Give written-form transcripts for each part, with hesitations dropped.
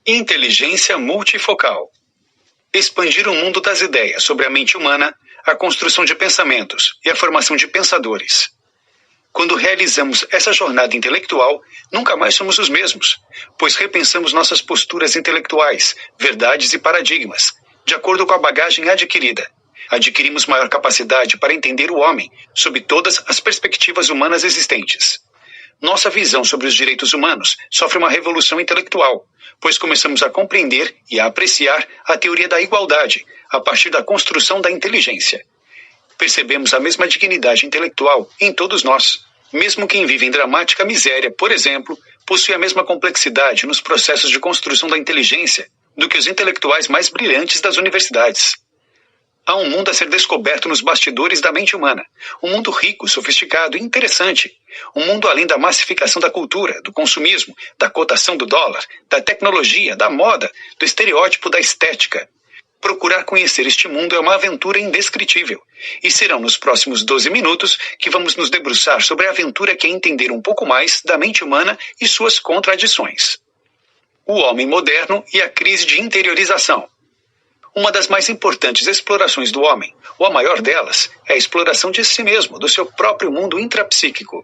Inteligência multifocal. Expandir o mundo das ideias sobre a mente humana, a construção de pensamentos e a formação de pensadores. Quando realizamos essa jornada intelectual, nunca mais somos os mesmos, pois repensamos nossas posturas intelectuais, verdades e paradigmas, de acordo com a bagagem adquirida. Adquirimos maior capacidade para entender o homem, sob todas as perspectivas humanas existentes. Nossa visão sobre os direitos humanos sofre uma revolução intelectual, pois começamos a compreender e a apreciar a teoria da igualdade a partir da construção da inteligência. Percebemos a mesma dignidade intelectual em todos nós. Mesmo quem vive em dramática miséria, por exemplo, possui a mesma complexidade nos processos de construção da inteligência do que os intelectuais mais brilhantes das universidades. Há um mundo a ser descoberto nos bastidores da mente humana. Um mundo rico, sofisticado e interessante. Um mundo além da massificação da cultura, do consumismo, da cotação do dólar, da tecnologia, da moda, do estereótipo da estética. Procurar conhecer este mundo é uma aventura indescritível. E serão nos próximos 12 minutos que vamos nos debruçar sobre a aventura que é entender um pouco mais da mente humana e suas contradições. O homem moderno e a crise de interiorização. Uma das mais importantes explorações do homem, ou a maior delas, é a exploração de si mesmo, do seu próprio mundo intrapsíquico.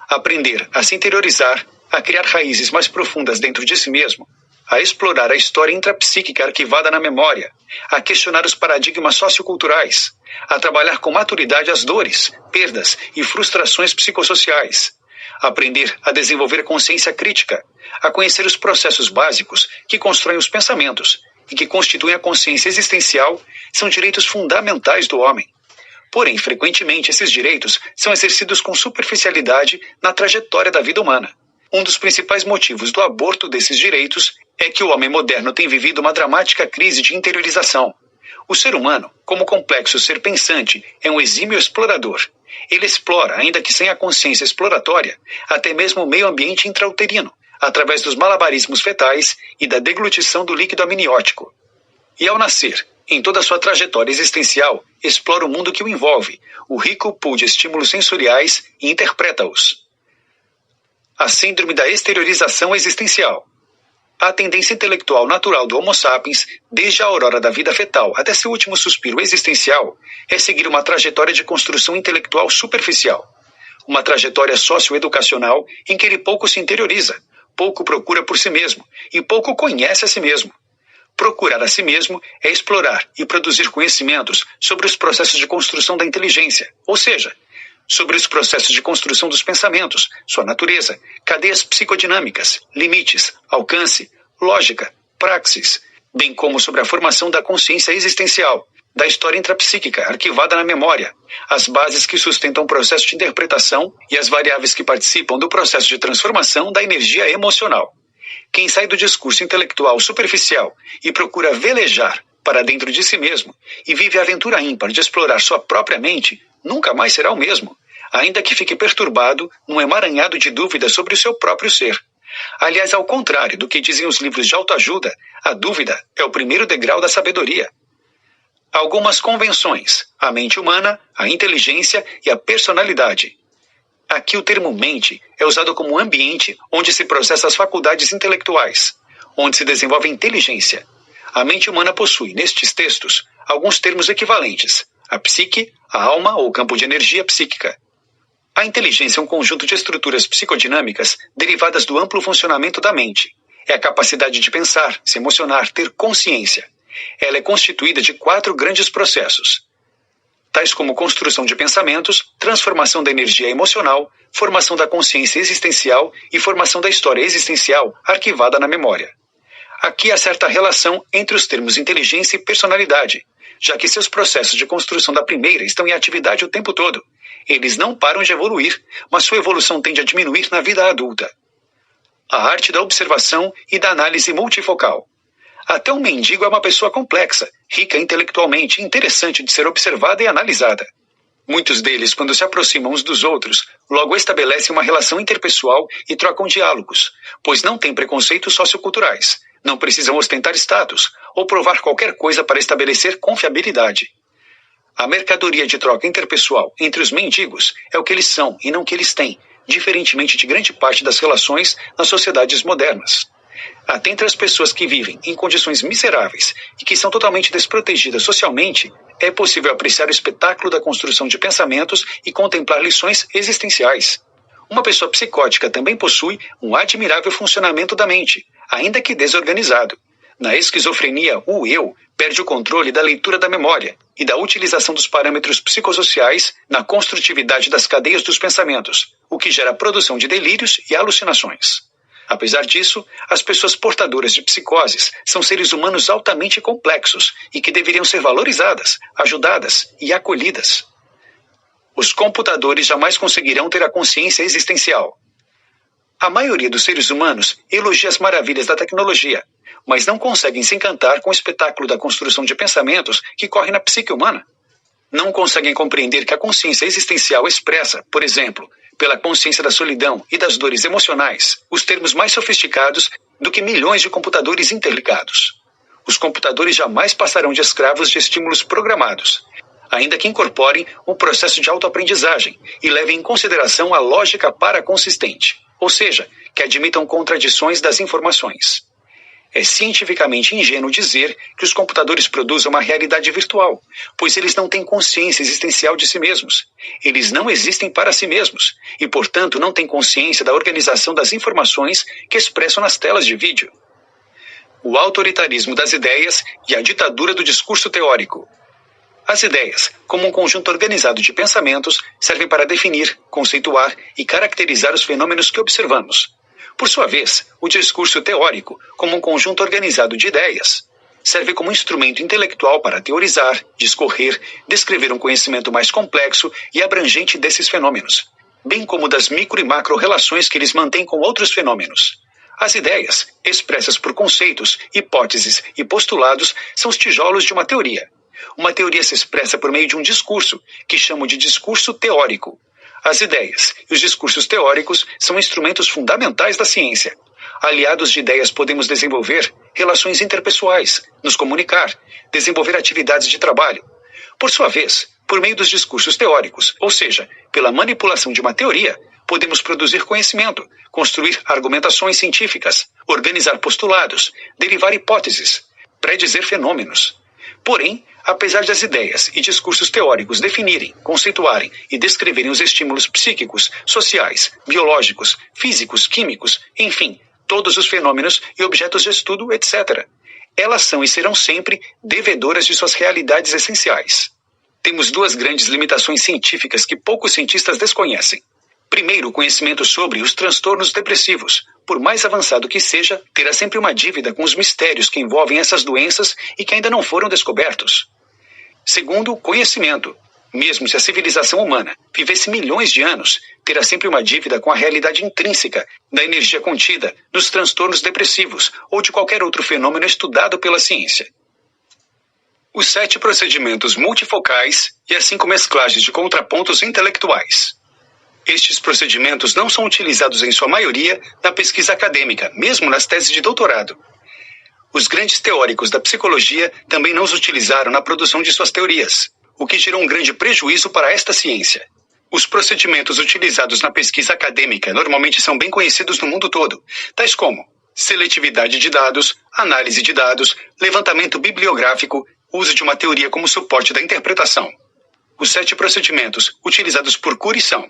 Aprender a se interiorizar, a criar raízes mais profundas dentro de si mesmo, a explorar a história intrapsíquica arquivada na memória, a questionar os paradigmas socioculturais, a trabalhar com maturidade as dores, perdas e frustrações psicossociais, aprender a desenvolver consciência crítica, a conhecer os processos básicos que constroem os pensamentos e que constituem a consciência existencial, são direitos fundamentais do homem. Porém, frequentemente, esses direitos são exercidos com superficialidade na trajetória da vida humana. Um dos principais motivos do aborto desses direitos é que o homem moderno tem vivido uma dramática crise de interiorização. O ser humano, como complexo ser pensante, é um exímio explorador. Ele explora, ainda que sem a consciência exploratória, até mesmo o meio ambiente intrauterino, através dos malabarismos fetais e da deglutição do líquido amniótico. E ao nascer, em toda a sua trajetória existencial, explora o mundo que o envolve, o rico pool de estímulos sensoriais e interpreta-os. A síndrome da exteriorização existencial. A tendência intelectual natural do Homo sapiens, desde a aurora da vida fetal até seu último suspiro existencial, é seguir uma trajetória de construção intelectual superficial. Uma trajetória socioeducacional em que ele pouco se interioriza, pouco procura por si mesmo e pouco conhece a si mesmo. Procurar a si mesmo é explorar e produzir conhecimentos sobre os processos de construção da inteligência, ou seja, sobre os processos de construção dos pensamentos, sua natureza, cadeias psicodinâmicas, limites, alcance, lógica, praxis, bem como sobre a formação da consciência existencial, da história intrapsíquica arquivada na memória, as bases que sustentam o processo de interpretação e as variáveis que participam do processo de transformação da energia emocional. Quem sai do discurso intelectual superficial e procura velejar para dentro de si mesmo e vive a aventura ímpar de explorar sua própria mente, nunca mais será o mesmo, ainda que fique perturbado num emaranhado de dúvidas sobre o seu próprio ser. Aliás, ao contrário do que dizem os livros de autoajuda, a dúvida é o primeiro degrau da sabedoria. Algumas convenções: a mente humana, a inteligência e a personalidade. Aqui o termo mente é usado como ambiente onde se processa as faculdades intelectuais, onde se desenvolve a inteligência. A mente humana possui, nestes textos, alguns termos equivalentes: a psique, a alma ou campo de energia psíquica. A inteligência é um conjunto de estruturas psicodinâmicas derivadas do amplo funcionamento da mente. É a capacidade de pensar, se emocionar, ter consciência. Ela é constituída de 4 grandes processos, tais como construção de pensamentos, transformação da energia emocional, formação da consciência existencial e formação da história existencial arquivada na memória. Aqui há certa relação entre os termos inteligência e personalidade, já que seus processos de construção da primeira estão em atividade o tempo todo. Eles não param de evoluir, mas sua evolução tende a diminuir na vida adulta. A arte da observação e da análise multifocal. Até um mendigo é uma pessoa complexa, rica intelectualmente e interessante de ser observada e analisada. Muitos deles, quando se aproximam uns dos outros, logo estabelecem uma relação interpessoal e trocam diálogos, pois não têm preconceitos socioculturais, não precisam ostentar status ou provar qualquer coisa para estabelecer confiabilidade. A mercadoria de troca interpessoal entre os mendigos é o que eles são e não o que eles têm, diferentemente de grande parte das relações nas sociedades modernas. Até entre as pessoas que vivem em condições miseráveis e que são totalmente desprotegidas socialmente, é possível apreciar o espetáculo da construção de pensamentos e contemplar lições existenciais. Uma pessoa psicótica também possui um admirável funcionamento da mente, ainda que desorganizado. Na esquizofrenia, o eu perde o controle da leitura da memória e da utilização dos parâmetros psicossociais na construtividade das cadeias dos pensamentos, o que gera a produção de delírios e alucinações. Apesar disso, as pessoas portadoras de psicoses são seres humanos altamente complexos e que deveriam ser valorizadas, ajudadas e acolhidas. Os computadores jamais conseguirão ter a consciência existencial. A maioria dos seres humanos elogia as maravilhas da tecnologia, mas não conseguem se encantar com o espetáculo da construção de pensamentos que corre na psique humana. Não conseguem compreender que a consciência existencial expressa, por exemplo, pela consciência da solidão e das dores emocionais, os termos mais sofisticados do que milhões de computadores interligados. Os computadores jamais passarão de escravos de estímulos programados, ainda que incorporem um processo de autoaprendizagem e levem em consideração a lógica paraconsistente, ou seja, que admitam contradições das informações. É cientificamente ingênuo dizer que os computadores produzem uma realidade virtual, pois eles não têm consciência existencial de si mesmos. Eles não existem para si mesmos e, portanto, não têm consciência da organização das informações que expressam nas telas de vídeo. O autoritarismo das ideias e a ditadura do discurso teórico. As ideias, como um conjunto organizado de pensamentos, servem para definir, conceituar e caracterizar os fenômenos que observamos. Por sua vez, o discurso teórico, como um conjunto organizado de ideias, serve como instrumento intelectual para teorizar, discorrer, descrever um conhecimento mais complexo e abrangente desses fenômenos, bem como das micro e macro relações que eles mantêm com outros fenômenos. As ideias, expressas por conceitos, hipóteses e postulados, são os tijolos de uma teoria. Uma teoria se expressa por meio de um discurso, que chamo de discurso teórico. As ideias e os discursos teóricos são instrumentos fundamentais da ciência. Aliados de ideias podemos desenvolver relações interpessoais, nos comunicar, desenvolver atividades de trabalho. Por sua vez, por meio dos discursos teóricos, ou seja, pela manipulação de uma teoria, podemos produzir conhecimento, construir argumentações científicas, organizar postulados, derivar hipóteses, predizer fenômenos. Porém, apesar de as ideias e discursos teóricos definirem, conceituarem e descreverem os estímulos psíquicos, sociais, biológicos, físicos, químicos, enfim, todos os fenômenos e objetos de estudo, etc., elas são e serão sempre devedoras de suas realidades essenciais. Temos duas grandes limitações científicas que poucos cientistas desconhecem. Primeiro, o conhecimento sobre os transtornos depressivos. Por mais avançado que seja, terá sempre uma dívida com os mistérios que envolvem essas doenças e que ainda não foram descobertos. Segundo, o conhecimento. Mesmo se a civilização humana vivesse milhões de anos, terá sempre uma dívida com a realidade intrínseca da energia contida nos transtornos depressivos ou de qualquer outro fenômeno estudado pela ciência. Os 7 procedimentos multifocais e as 5 mesclagens de contrapontos intelectuais. Estes procedimentos não são utilizados em sua maioria na pesquisa acadêmica, mesmo nas teses de doutorado. Os grandes teóricos da psicologia também não os utilizaram na produção de suas teorias, o que gerou um grande prejuízo para esta ciência. Os procedimentos utilizados na pesquisa acadêmica normalmente são bem conhecidos no mundo todo, tais como seletividade de dados, análise de dados, levantamento bibliográfico, uso de uma teoria como suporte da interpretação. Os 7 procedimentos utilizados por Cury são: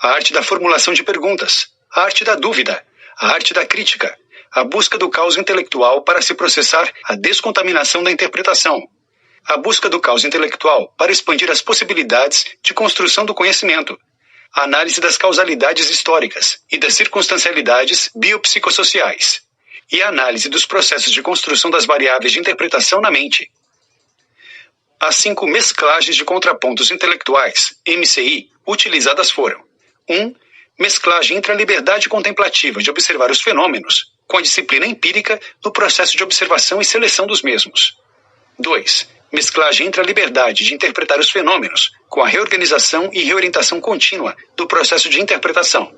a arte da formulação de perguntas, a arte da dúvida, a arte da crítica, a busca do caos intelectual para se processar a descontaminação da interpretação, a busca do caos intelectual para expandir as possibilidades de construção do conhecimento, a análise das causalidades históricas e das circunstancialidades biopsicossociais, e a análise dos processos de construção das variáveis de interpretação na mente. As 5 mesclagens de contrapontos intelectuais, MCI, utilizadas foram: 1. Mesclagem entre a liberdade contemplativa de observar os fenômenos com a disciplina empírica no processo de observação e seleção dos mesmos. 2. Mesclagem entre a liberdade de interpretar os fenômenos com a reorganização e reorientação contínua do processo de interpretação.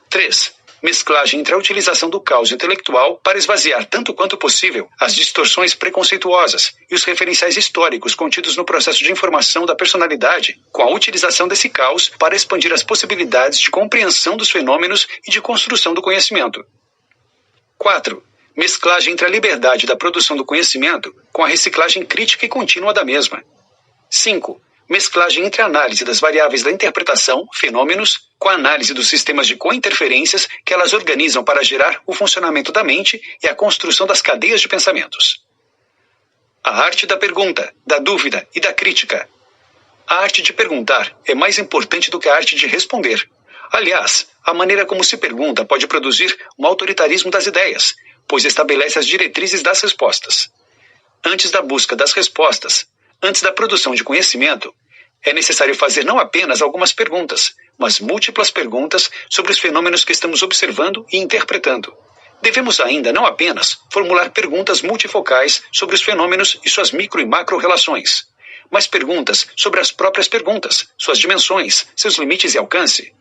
3. Mesclagem entre a utilização do caos intelectual para esvaziar tanto quanto possível as distorções preconceituosas e os referenciais históricos contidos no processo de informação da personalidade, com a utilização desse caos para expandir as possibilidades de compreensão dos fenômenos e de construção do conhecimento. 4. Mesclagem entre a liberdade da produção do conhecimento com a reciclagem crítica e contínua da mesma. 5. Mesclagem entre a análise das variáveis da interpretação, fenômenos, com a análise dos sistemas de cointerferências que elas organizam para gerar o funcionamento da mente e a construção das cadeias de pensamentos. A arte da pergunta, da dúvida e da crítica. A arte de perguntar é mais importante do que a arte de responder. Aliás, a maneira como se pergunta pode produzir um autoritarismo das ideias, pois estabelece as diretrizes das respostas. Antes da busca das respostas, antes da produção de conhecimento, é necessário fazer não apenas algumas perguntas, mas múltiplas perguntas sobre os fenômenos que estamos observando e interpretando. Devemos ainda não apenas formular perguntas multifocais sobre os fenômenos e suas micro e macro relações, mas perguntas sobre as próprias perguntas, suas dimensões, seus limites e alcance.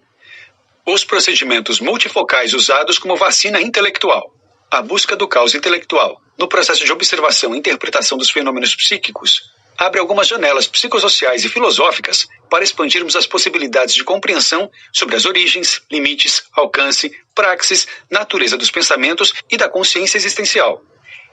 Os procedimentos multifocais usados como vacina intelectual. A busca do caos intelectual, no processo de observação e interpretação dos fenômenos psíquicos, abre algumas janelas psicossociais e filosóficas para expandirmos as possibilidades de compreensão sobre as origens, limites, alcance, praxis, natureza dos pensamentos e da consciência existencial.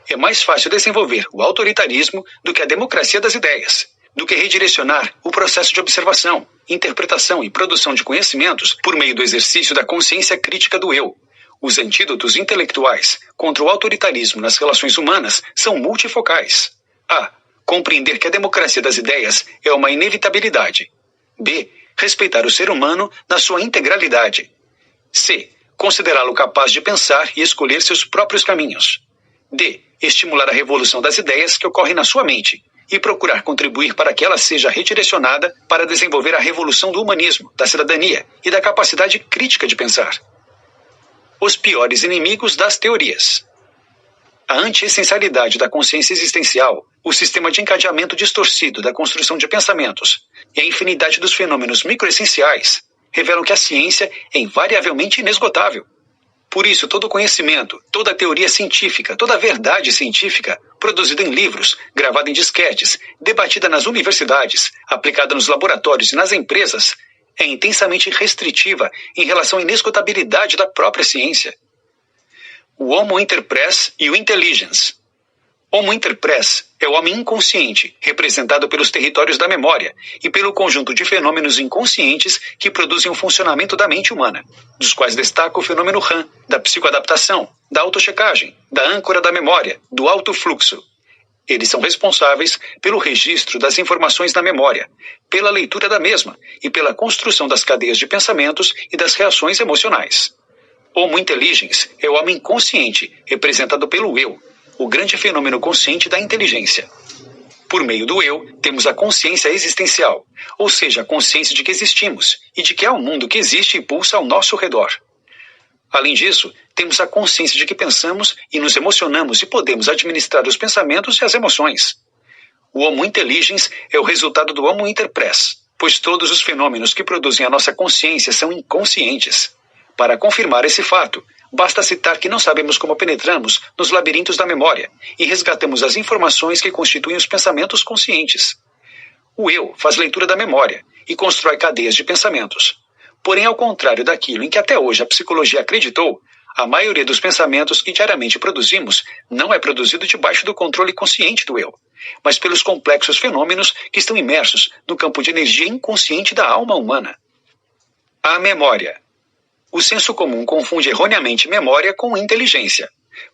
É mais fácil desenvolver o autoritarismo do que a democracia das ideias, do que redirecionar o processo de observação, interpretação e produção de conhecimentos por meio do exercício da consciência crítica do eu. Os antídotos intelectuais contra o autoritarismo nas relações humanas são multifocais. A. Compreender que a democracia das ideias é uma inevitabilidade. B. Respeitar o ser humano na sua integralidade. C. Considerá-lo capaz de pensar e escolher seus próprios caminhos. D. Estimular a revolução das ideias que ocorre na sua mente e procurar contribuir para que ela seja redirecionada para desenvolver a revolução do humanismo, da cidadania e da capacidade crítica de pensar. Os piores inimigos das teorias. A anti-essencialidade da consciência existencial, o sistema de encadeamento distorcido da construção de pensamentos e a infinidade dos fenômenos microessenciais revelam que a ciência é invariavelmente inesgotável. Por isso, todo conhecimento, toda teoria científica, toda verdade científica, produzida em livros, gravada em disquetes, debatida nas universidades, aplicada nos laboratórios e nas empresas, é intensamente restritiva em relação à inesgotabilidade da própria ciência. O Homo Interpres e o Intelligence. Homo Interpres é o homem inconsciente, representado pelos territórios da memória e pelo conjunto de fenômenos inconscientes que produzem o funcionamento da mente humana, dos quais destaca o fenômeno RAM, da psicoadaptação, da autochecagem, da âncora da memória, do alto fluxo. Eles são responsáveis pelo registro das informações na memória, pela leitura da mesma e pela construção das cadeias de pensamentos e das reações emocionais. Homo Intelligence é o homem consciente, representado pelo eu, o grande fenômeno consciente da inteligência. Por meio do eu, temos a consciência existencial, ou seja, a consciência de que existimos e de que há um mundo que existe e pulsa ao nosso redor. Além disso, temos a consciência de que pensamos e nos emocionamos e podemos administrar os pensamentos e as emoções. O Homo Intelligence é o resultado do Homo Interpres, pois todos os fenômenos que produzem a nossa consciência são inconscientes. Para confirmar esse fato, basta citar que não sabemos como penetramos nos labirintos da memória e resgatamos as informações que constituem os pensamentos conscientes. O eu faz leitura da memória e constrói cadeias de pensamentos. Porém, ao contrário daquilo em que até hoje a psicologia acreditou, a maioria dos pensamentos que diariamente produzimos não é produzido debaixo do controle consciente do eu, mas pelos complexos fenômenos que estão imersos no campo de energia inconsciente da alma humana. A memória. O senso comum confunde erroneamente memória com inteligência.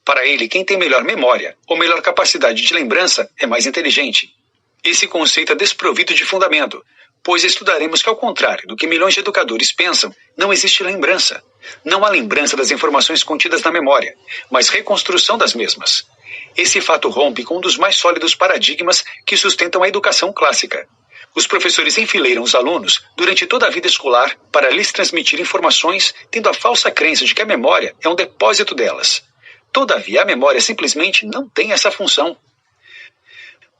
Para ele, quem tem melhor memória ou melhor capacidade de lembrança é mais inteligente. Esse conceito é desprovido de fundamento, pois estudaremos que, ao contrário do que milhões de educadores pensam, não existe lembrança. Não há lembrança das informações contidas na memória, mas reconstrução das mesmas. Esse fato rompe com um dos mais sólidos paradigmas que sustentam a educação clássica. Os professores enfileiram os alunos durante toda a vida escolar para lhes transmitir informações, tendo a falsa crença de que a memória é um depósito delas. Todavia, a memória simplesmente não tem essa função.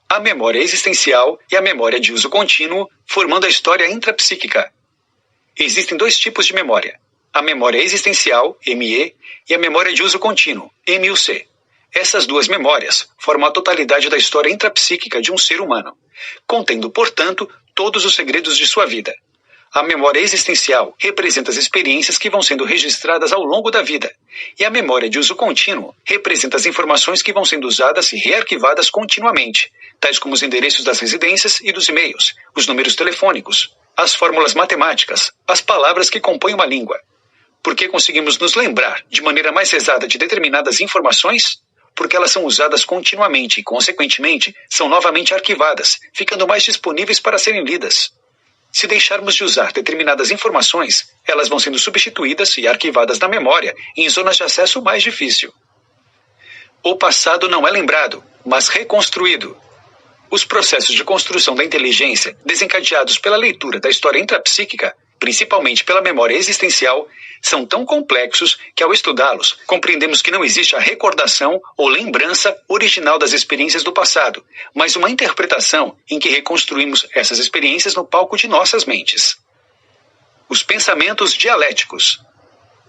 A memória existencial e a memória de uso contínuo, formando a história intrapsíquica. Existem dois tipos de memória: a memória existencial, ME, e a memória de uso contínuo, MUC. Essas duas memórias formam a totalidade da história intrapsíquica de um ser humano, contendo, portanto, todos os segredos de sua vida. A memória existencial representa as experiências que vão sendo registradas ao longo da vida, e a memória de uso contínuo representa as informações que vão sendo usadas e rearquivadas continuamente, tais como os endereços das residências e dos e-mails, os números telefônicos, as fórmulas matemáticas, as palavras que compõem uma língua. Por que conseguimos nos lembrar de maneira mais exata de determinadas informações? Porque elas são usadas continuamente e, consequentemente, são novamente arquivadas, ficando mais disponíveis para serem lidas. Se deixarmos de usar determinadas informações, elas vão sendo substituídas e arquivadas na memória em zonas de acesso mais difícil. O passado não é lembrado, mas reconstruído. Os processos de construção da inteligência, desencadeados pela leitura da história intrapsíquica, principalmente pela memória existencial, são tão complexos que, ao estudá-los, compreendemos que não existe a recordação ou lembrança original das experiências do passado, mas uma interpretação em que reconstruímos essas experiências no palco de nossas mentes. Os pensamentos dialéticos.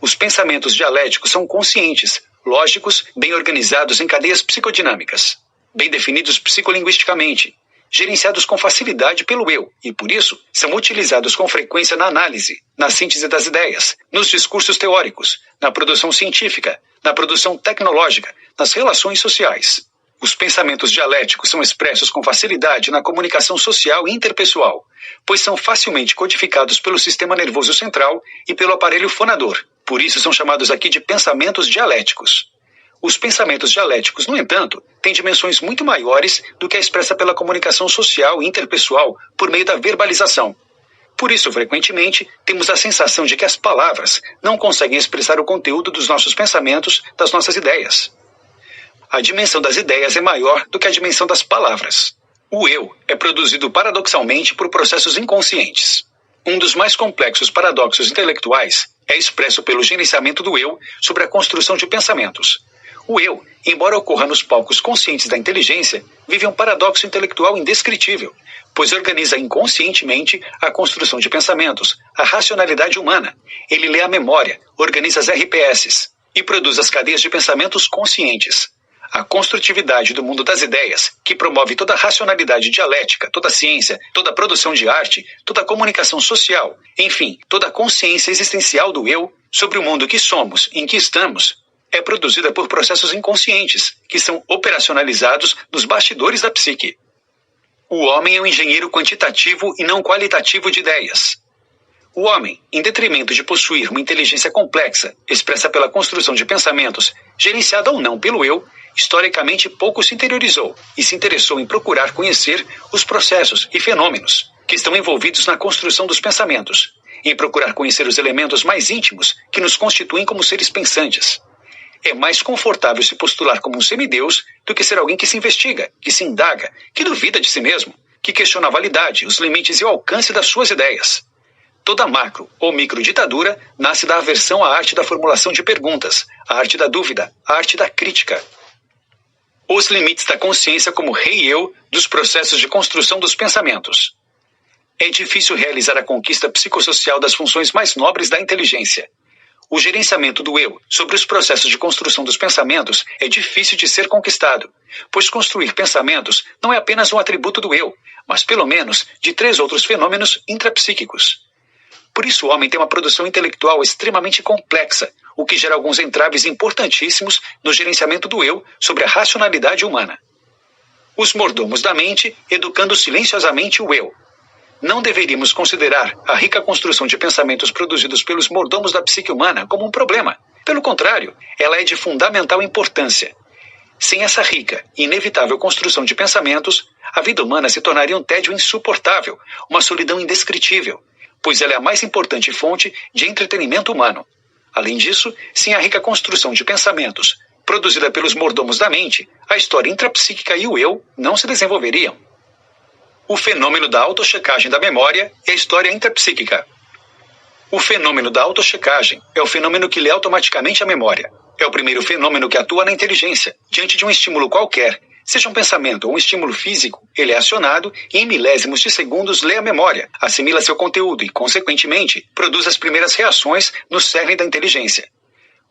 Os pensamentos dialéticos são conscientes, lógicos, bem organizados em cadeias psicodinâmicas, bem definidos psicolinguisticamente, gerenciados com facilidade pelo eu e, por isso, são utilizados com frequência na análise, na síntese das ideias, nos discursos teóricos, na produção científica, na produção tecnológica, nas relações sociais. Os pensamentos dialéticos são expressos com facilidade na comunicação social e interpessoal, pois são facilmente codificados pelo sistema nervoso central e pelo aparelho fonador. Por isso são chamados aqui de pensamentos dialéticos. Os pensamentos dialéticos, no entanto, têm dimensões muito maiores do que a expressa pela comunicação social e interpessoal por meio da verbalização. Por isso, frequentemente, temos a sensação de que as palavras não conseguem expressar o conteúdo dos nossos pensamentos, das nossas ideias. A dimensão das ideias é maior do que a dimensão das palavras. O eu é produzido paradoxalmente por processos inconscientes. Um dos mais complexos paradoxos intelectuais é expresso pelo gerenciamento do eu sobre a construção de pensamentos. O eu, embora ocorra nos palcos conscientes da inteligência, vive um paradoxo intelectual indescritível, pois organiza inconscientemente a construção de pensamentos, a racionalidade humana. Ele lê a memória, organiza as RPSs e produz as cadeias de pensamentos conscientes. A construtividade do mundo das ideias, que promove toda a racionalidade dialética, toda a ciência, toda a produção de arte, toda a comunicação social, enfim, toda a consciência existencial do eu sobre o mundo que somos, em que estamos, é produzida por processos inconscientes, que são operacionalizados nos bastidores da psique. O homem é um engenheiro quantitativo e não qualitativo de ideias. O homem, em detrimento de possuir uma inteligência complexa, expressa pela construção de pensamentos, gerenciada ou não pelo eu, historicamente pouco se interiorizou e se interessou em procurar conhecer os processos e fenômenos que estão envolvidos na construção dos pensamentos, em procurar conhecer os elementos mais íntimos que nos constituem como seres pensantes. É mais confortável se postular como um semideus do que ser alguém que se investiga, que se indaga, que duvida de si mesmo, que questiona a validade, os limites e o alcance das suas ideias. Toda macro ou microditadura nasce da aversão à arte da formulação de perguntas, à arte da dúvida, à arte da crítica. Os limites da consciência como rei-eu dos processos de construção dos pensamentos. É difícil realizar a conquista psicossocial das funções mais nobres da inteligência. O gerenciamento do eu sobre os processos de construção dos pensamentos é difícil de ser conquistado, pois construir pensamentos não é apenas um atributo do eu, mas pelo menos de 3 outros fenômenos intrapsíquicos. Por isso o homem tem uma produção intelectual extremamente complexa, o que gera alguns entraves importantíssimos no gerenciamento do eu sobre a racionalidade humana. Os mordomos da mente educando silenciosamente o eu. Não deveríamos considerar a rica construção de pensamentos produzidos pelos mordomos da psique humana como um problema. Pelo contrário, ela é de fundamental importância. Sem essa rica e inevitável construção de pensamentos, a vida humana se tornaria um tédio insuportável, uma solidão indescritível, pois ela é a mais importante fonte de entretenimento humano. Além disso, sem a rica construção de pensamentos produzida pelos mordomos da mente, a história intrapsíquica e o eu não se desenvolveriam. O fenômeno da autochecagem da memória e a história intrapsíquica. O fenômeno da autochecagem é o fenômeno que lê automaticamente a memória. É o primeiro fenômeno que atua na inteligência. Diante de um estímulo qualquer, seja um pensamento ou um estímulo físico, ele é acionado e em milésimos de segundos lê a memória, assimila seu conteúdo e, consequentemente, produz as primeiras reações no cerne da inteligência.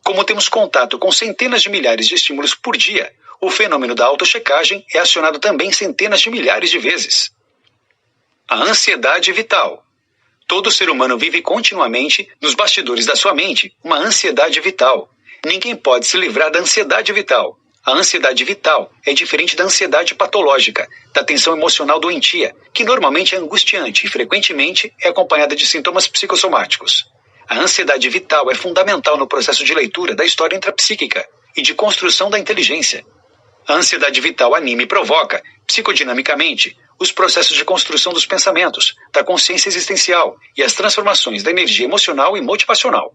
Como temos contato com centenas de milhares de estímulos por dia, o fenômeno da autochecagem é acionado também centenas de milhares de vezes. A ansiedade vital. Todo ser humano vive continuamente, nos bastidores da sua mente, uma ansiedade vital. Ninguém pode se livrar da ansiedade vital. A ansiedade vital é diferente da ansiedade patológica, da tensão emocional doentia, que normalmente é angustiante e frequentemente é acompanhada de sintomas psicossomáticos. A ansiedade vital é fundamental no processo de leitura da história intrapsíquica e de construção da inteligência. A ansiedade vital anima e provoca, psicodinamicamente, os processos de construção dos pensamentos, da consciência existencial e as transformações da energia emocional e motivacional.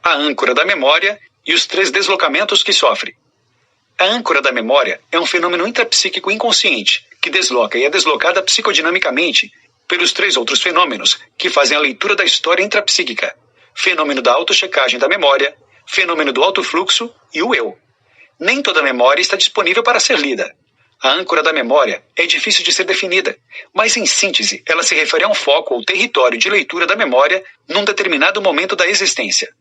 A âncora da memória e os 3 deslocamentos que sofre. A âncora da memória é um fenômeno intrapsíquico inconsciente que desloca e é deslocada psicodinamicamente pelos 3 outros fenômenos que fazem a leitura da história intrapsíquica: fenômeno da autochecagem da memória, fenômeno do autofluxo e o eu. Nem toda memória está disponível para ser lida. A âncora da memória é difícil de ser definida, mas em síntese ela se refere a um foco ou território de leitura da memória num determinado momento da existência.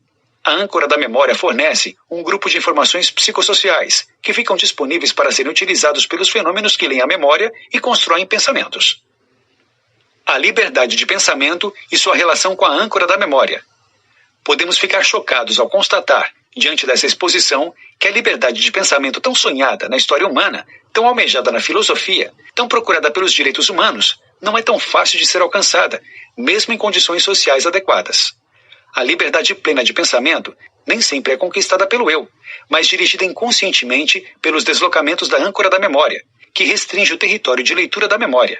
A âncora da memória fornece um grupo de informações psicossociais que ficam disponíveis para serem utilizados pelos fenômenos que leem a memória e constroem pensamentos. A liberdade de pensamento e sua relação com a âncora da memória. Podemos ficar chocados ao constatar, diante dessa exposição, que a liberdade de pensamento tão sonhada na história humana, tão almejada na filosofia, tão procurada pelos direitos humanos, não é tão fácil de ser alcançada, mesmo em condições sociais adequadas. A liberdade plena de pensamento nem sempre é conquistada pelo eu, mas dirigida inconscientemente pelos deslocamentos da âncora da memória, que restringe o território de leitura da memória.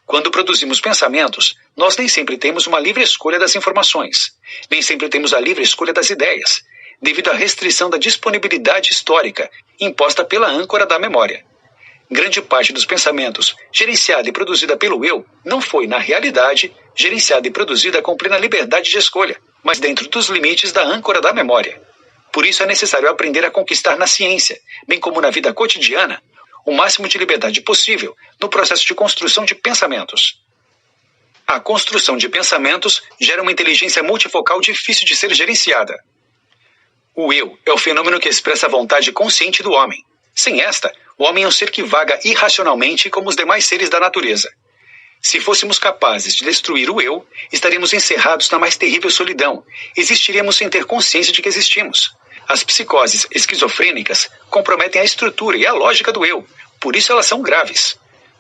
Quando produzimos pensamentos, nós nem sempre temos uma livre escolha das informações, nem sempre temos a livre escolha das ideias, devido à restrição da disponibilidade histórica imposta pela âncora da memória. Grande parte dos pensamentos, gerenciada e produzida pelo eu, não foi, na realidade, gerenciada e produzida com plena liberdade de escolha, mas dentro dos limites da âncora da memória. Por isso é necessário aprender a conquistar na ciência, bem como na vida cotidiana, o máximo de liberdade possível no processo de construção de pensamentos. A construção de pensamentos gera uma inteligência multifocal difícil de ser gerenciada. O eu é o fenômeno que expressa a vontade consciente do homem. Sem esta, o homem é um ser que vaga irracionalmente como os demais seres da natureza. Se fôssemos capazes de destruir o eu, estaríamos encerrados na mais terrível solidão. Existiríamos sem ter consciência de que existimos. As psicoses esquizofrênicas comprometem a estrutura e a lógica do eu, por isso elas são graves.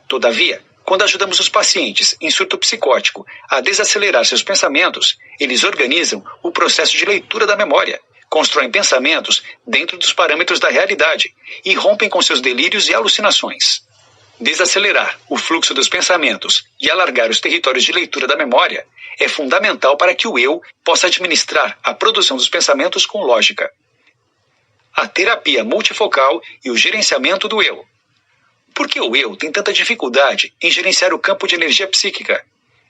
Todavia, quando ajudamos os pacientes em surto psicótico a desacelerar seus pensamentos, eles organizam o processo de leitura da memória, constroem pensamentos dentro dos parâmetros da realidade e rompem com seus delírios e alucinações. Desacelerar o fluxo dos pensamentos e alargar os territórios de leitura da memória é fundamental para que o eu possa administrar a produção dos pensamentos com lógica. A terapia multifocal e o gerenciamento do eu. Por que o eu tem tanta dificuldade em gerenciar o campo de energia psíquica?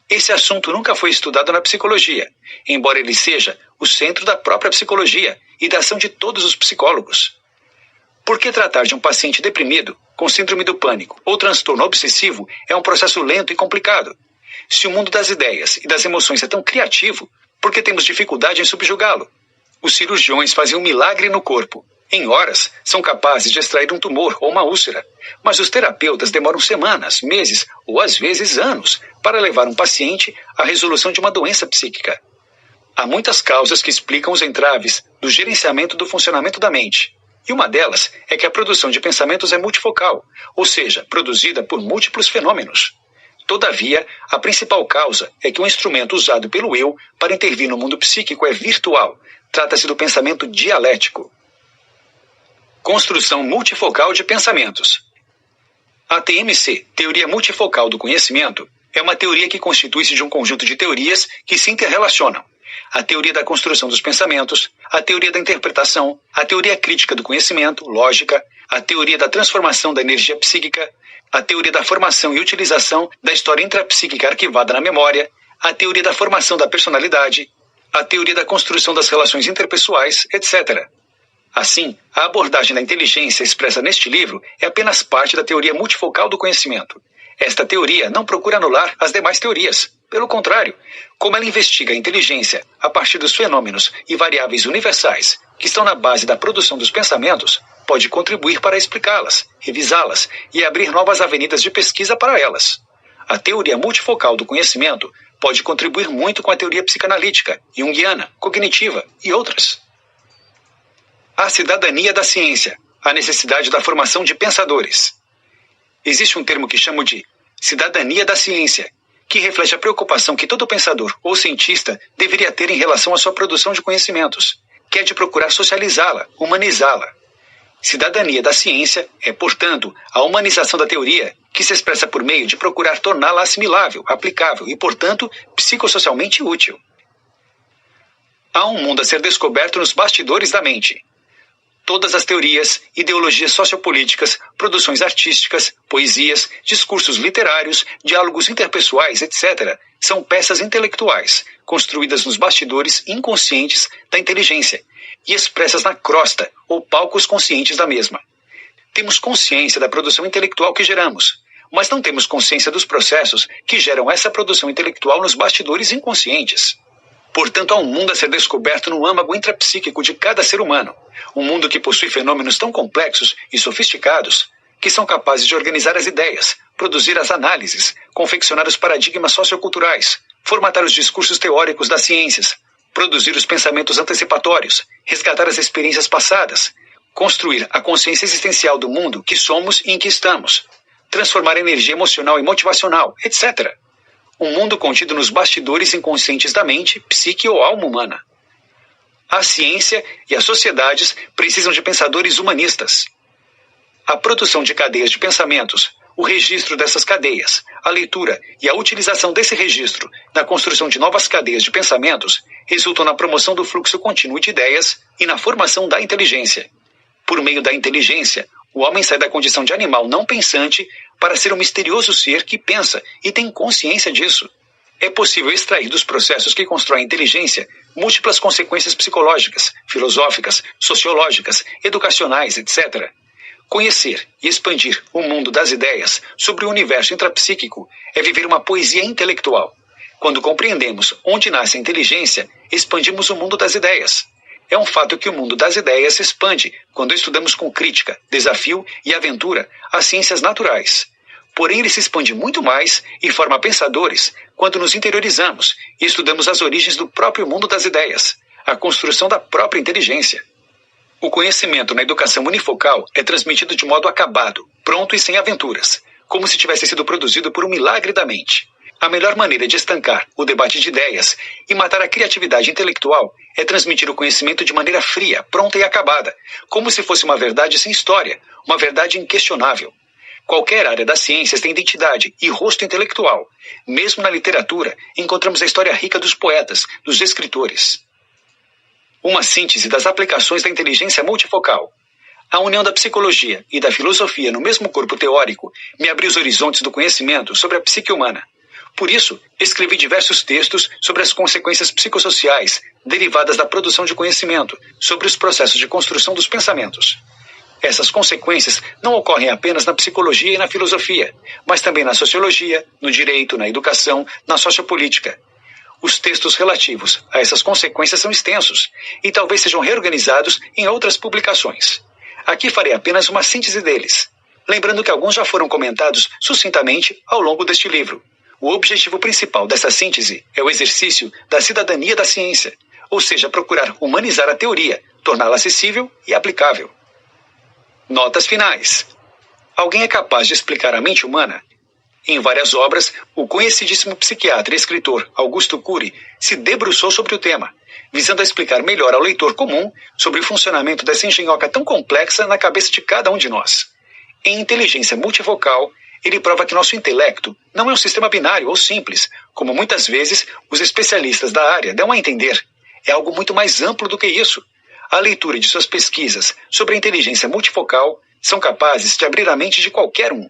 Esse assunto nunca foi estudado na psicologia, embora ele seja o centro da própria psicologia e da ação de todos os psicólogos. Por que tratar de um paciente deprimido, com síndrome do pânico ou transtorno obsessivo é um processo lento e complicado? Se o mundo das ideias e das emoções é tão criativo, por que temos dificuldade em subjugá-lo? Os cirurgiões fazem um milagre no corpo. Em horas, são capazes de extrair um tumor ou uma úlcera, mas os terapeutas demoram semanas, meses ou às vezes anos para levar um paciente à resolução de uma doença psíquica. Há muitas causas que explicam os entraves do gerenciamento do funcionamento da mente. E uma delas é que a produção de pensamentos é multifocal, ou seja, produzida por múltiplos fenômenos. Todavia, a principal causa é que o instrumento usado pelo eu para intervir no mundo psíquico é virtual. Trata-se do pensamento dialético. Construção multifocal de pensamentos. A TMC, Teoria Multifocal do Conhecimento, é uma teoria que constitui-se de um conjunto de teorias que se interrelacionam. A teoria da construção dos pensamentos, a teoria da interpretação, a teoria crítica do conhecimento, lógica, a teoria da transformação da energia psíquica, a teoria da formação e utilização da história intrapsíquica arquivada na memória, a teoria da formação da personalidade, a teoria da construção das relações interpessoais, etc. Assim, a abordagem da inteligência expressa neste livro é apenas parte da teoria multifocal do conhecimento. Esta teoria não procura anular as demais teorias. Pelo contrário, como ela investiga a inteligência a partir dos fenômenos e variáveis universais que estão na base da produção dos pensamentos, pode contribuir para explicá-las, revisá-las e abrir novas avenidas de pesquisa para elas. A teoria multifocal do conhecimento pode contribuir muito com a teoria psicanalítica, junguiana, cognitiva e outras. A cidadania da ciência, a necessidade da formação de pensadores. Existe um termo que chamo de cidadania da ciência, que reflete a preocupação que todo pensador ou cientista deveria ter em relação à sua produção de conhecimentos, que é de procurar socializá-la, humanizá-la. Cidadania da ciência é, portanto, a humanização da teoria, que se expressa por meio de procurar torná-la assimilável, aplicável e, portanto, psicossocialmente útil. Há um mundo a ser descoberto nos bastidores da mente. Todas as teorias, ideologias sociopolíticas, produções artísticas, poesias, discursos literários, diálogos interpessoais, etc., são peças intelectuais, construídas nos bastidores inconscientes da inteligência e expressas na crosta ou palcos conscientes da mesma. Temos consciência da produção intelectual que geramos, mas não temos consciência dos processos que geram essa produção intelectual nos bastidores inconscientes. Portanto, há um mundo a ser descoberto no âmago intrapsíquico de cada ser humano. Um mundo que possui fenômenos tão complexos e sofisticados que são capazes de organizar as ideias, produzir as análises, confeccionar os paradigmas socioculturais, formatar os discursos teóricos das ciências, produzir os pensamentos antecipatórios, resgatar as experiências passadas, construir a consciência existencial do mundo que somos e em que estamos, transformar a energia emocional e motivacional, etc. Um mundo contido nos bastidores inconscientes da mente, psique ou alma humana. A ciência e as sociedades precisam de pensadores humanistas. A produção de cadeias de pensamentos, o registro dessas cadeias, a leitura e a utilização desse registro na construção de novas cadeias de pensamentos resultam na promoção do fluxo contínuo de ideias e na formação da inteligência. Por meio da inteligência, o homem sai da condição de animal não pensante para ser um misterioso ser que pensa e tem consciência disso. É possível extrair dos processos que constroem a inteligência múltiplas consequências psicológicas, filosóficas, sociológicas, educacionais, etc. Conhecer e expandir o mundo das ideias sobre o universo intrapsíquico é viver uma poesia intelectual. Quando compreendemos onde nasce a inteligência, expandimos o mundo das ideias. É um fato que o mundo das ideias se expande quando estudamos com crítica, desafio e aventura as ciências naturais. Porém, ele se expande muito mais e forma pensadores quando nos interiorizamos e estudamos as origens do próprio mundo das ideias, a construção da própria inteligência. O conhecimento na educação unifocal é transmitido de modo acabado, pronto e sem aventuras, como se tivesse sido produzido por um milagre da mente. A melhor maneira de estancar o debate de ideias e matar a criatividade intelectual é transmitir o conhecimento de maneira fria, pronta e acabada, como se fosse uma verdade sem história, uma verdade inquestionável. Qualquer área das ciências tem identidade e rosto intelectual. Mesmo na literatura, encontramos a história rica dos poetas, dos escritores. Uma síntese das aplicações da inteligência multifocal. A união da psicologia e da filosofia no mesmo corpo teórico me abriu os horizontes do conhecimento sobre a psique humana. Por isso, escrevi diversos textos sobre as consequências psicossociais derivadas da produção de conhecimento, sobre os processos de construção dos pensamentos. Essas consequências não ocorrem apenas na psicologia e na filosofia, mas também na sociologia, no direito, na educação, na sociopolítica. Os textos relativos a essas consequências são extensos e talvez sejam reorganizados em outras publicações. Aqui farei apenas uma síntese deles, lembrando que alguns já foram comentados sucintamente ao longo deste livro. O objetivo principal dessa síntese é o exercício da cidadania da ciência, ou seja, procurar humanizar a teoria, torná-la acessível e aplicável. Notas finais. Alguém é capaz de explicar a mente humana? Em várias obras, o conhecidíssimo psiquiatra e escritor Augusto Cury se debruçou sobre o tema, visando a explicar melhor ao leitor comum sobre o funcionamento dessa engenhoca tão complexa na cabeça de cada um de nós. Em Inteligência Multifocal, ele prova que nosso intelecto não é um sistema binário ou simples, como muitas vezes os especialistas da área dão a entender. É algo muito mais amplo do que isso. A leitura de suas pesquisas sobre a inteligência multifocal são capazes de abrir a mente de qualquer um.